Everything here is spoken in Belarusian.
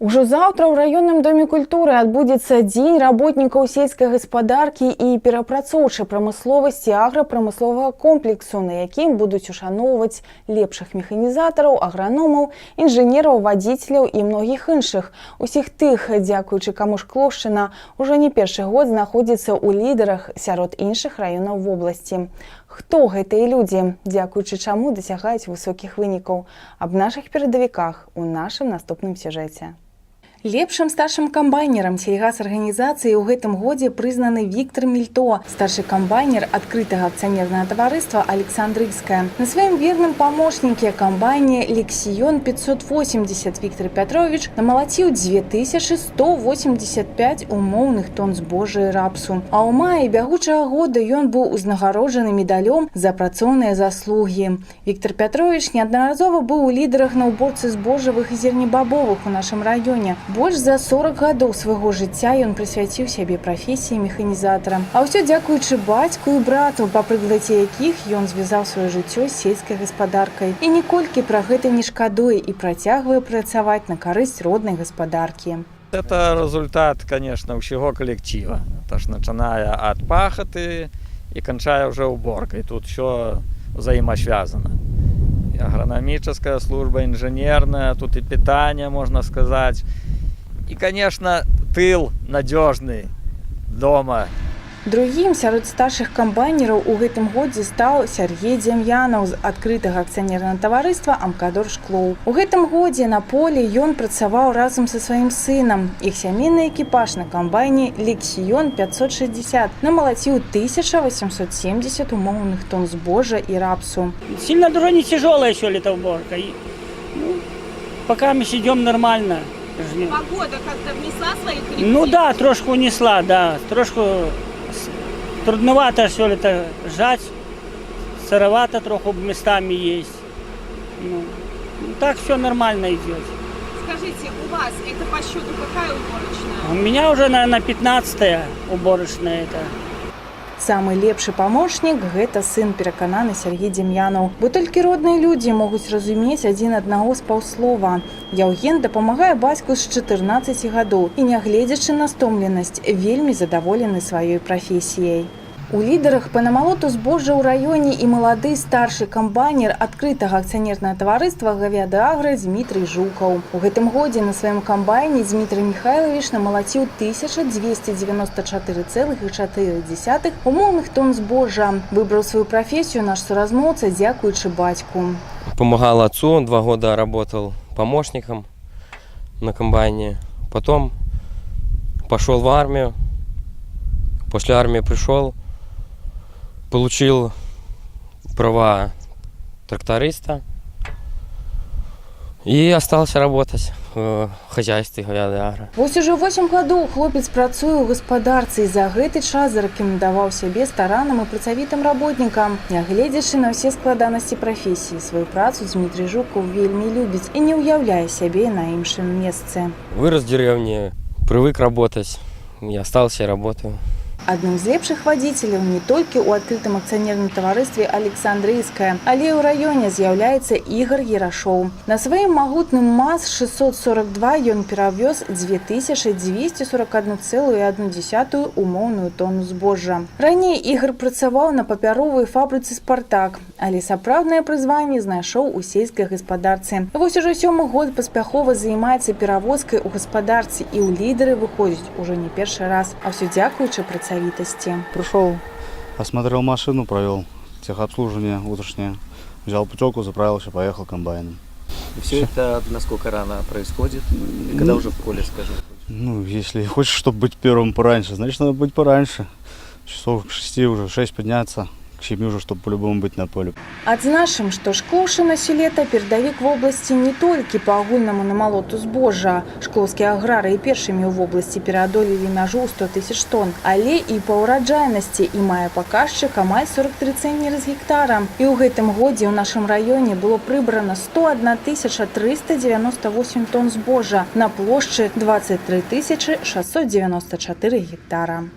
Ужо заўтра ў раённым доме культуры адбудзецца дзень работнікаў сельскай гаспадаркі і перапрацоўчай прамысловасці аграпрамысловага комплексу, на якім будуць ушаноўваць лепшых механізатараў, аграномаў, інжынераў, вадзіцеляў і многіх іншых. Усіх тых, дзякуючы каму Шклоўшчына ўжо не першы год знаходзіцца ў лідарах сярод іншых раёнаў вобласці. Хто гэтыя людзі, дзякуючы чаму дасягаюць высокіх вынікаў? Аб нашых перадавіках у нашым наступным сюжэце. Лепшым старшым камбайнерам сельгасарганізацыі ў гэтым годзе прызнаны Віктор Мільто, старшы камбайнер адкрытага акцыянернага таварыства «Александрыйская». На сваім верным памочніке камбайне «Лексіён 580» Віктор Пятрович намалаціў 2185 умоўных тонн збожжа і рапсу. А ў маі бягучага года ён быў узнагароджаны медалём за працоўныя заслугі. Віктор Пятрович неаднаразова быў у лідарах на ўборцы збожжавых і зернебабовых у нашым раёне. Больш за 40 гадоў свайго жыцця ён прысвяціў сябе прафесіі механізатара. А ўсё дзякуючы бацьку і брату, па прыкладзе якіх ён звязаў сваё жыццё з сельскай гаспадаркай. І ніколькі пра гэта не шкадуе і працягвае працаваць на карысць роднай гаспадаркі. Это результат, конечно, всего коллектива. То, что начиная от пахоты и кончая уже уборкой. Тут все взаимосвязано. И агрономическая служба, инженерная, тут и питание, можно сказать. И, конечно, тыл надежный дома. Другім сярод старшых камбайнераў у гэтым годзе стаў Сергей Дем'янаў з адкрытага акцыянернага таварыства «Амкадор Шклоў». У гэтым годзе на полі ён працаваў разам са сваім сынам. Іх сямейны экіпаж на камбайне «Лексіён 560» намалаціў 1870 умоўных тонн збожжа і рапсу. Сильно дорога не тяжелая сёлета уборка. Пока мы идем нормально. Погода как-то внесла свои коррективы? Ну да, трошку внесла, да. Трошку трудновато все это жать. Сыровато троху местами есть. Ну, так все нормально идет. Скажите, у вас это по счету какая уборочная? У меня уже на 15-я уборочная это. Самы лепшы памочнік – гэта сын, перакананы Сергей Дем'янаў. Бо толькі родныя людзі могуць разумець адзін аднаго з паўслова. Яўген дапамагае бацьку з 14 гадоў і, нягледзячы на стомленасць, вельмі задаволены сваёй прафесіяй. У лідарах па намалоту збожжа ў раёне і малады старшы камбайнер адкрытага акцыянернага таварыства «Гавяда-агра» Дмітрый Жукаў. У гэтым годзе на сваім камбайне Дмітрый Михайлович намалаціў 1294,4 умоўных тонн збожжа. Выбраў сваю прафесію наш суразмоўца дзякуючы бацьку. Помогал отцу, 2 года работал помощником на комбайне. Потом пошел в армию. После армии пришел. Получил права тракториста и остался работать в хозяйстве «Гавяда-агра». Вось ужо 8 гадоў хлопец працуе ў гаспадарцы і за гэты час зарэкамендаваў сябе старанным і працавітым работнікам. Нягледзячы на ўсе складанасці прафесіі, сваю працу Дмітрый Жукаў вельмі любіць і не ўяўляе сябе на іншым месцы. Вырос в деревне, привык работать и остался работаю. Адным з лепшых вадзіцеляў не толькі ў адкрытым акцыянерным таварыстве «Александрыйская», але і ў раёне з'яўляецца Ігор Ярашоў. На сваім магутным МАЗ-642 ён перавёз 2241,1 умоўную тонну збожжа. Раней Ігор працаваў на папяровай фабрыцы «Спартак», але сапраўднае прызванне знайшоў у сельскай гаспадарцы. Вось ужо 7-й год паспяхова займаецца перавозкай у гаспадарцы і ў лідары выходзіць ужо не першы раз, а ўсё дзякуючы працавітасці. Пришел, осмотрел машину, провел техобслуживание утреннее, взял путевку, заправился, поехал комбайном. И все это насколько рано происходит? И когда уже в поле, скажем? Ну, если хочешь, чтобы быть первым пораньше, значит, надо быть пораньше. Часов к 6 уже, 6 подняться. К 7 уже, чтобы по-любому быть на поле. Адзначым, што Шклоўшчына сёлета перадавік вобласці не толькі па агульнаму намалоту збожжа. Шклоўскія аграрыі першымі ў вобласці пераадолелі мяжу ў 100 000 тонн, але і па ўраджайнасці і мае паказчык амаль 43 цэннеры з гектара. І ў гэтым годзе ў нашым раёне было прыбрана 101 398 тонн збожжа на плошчы 23 694 гектара.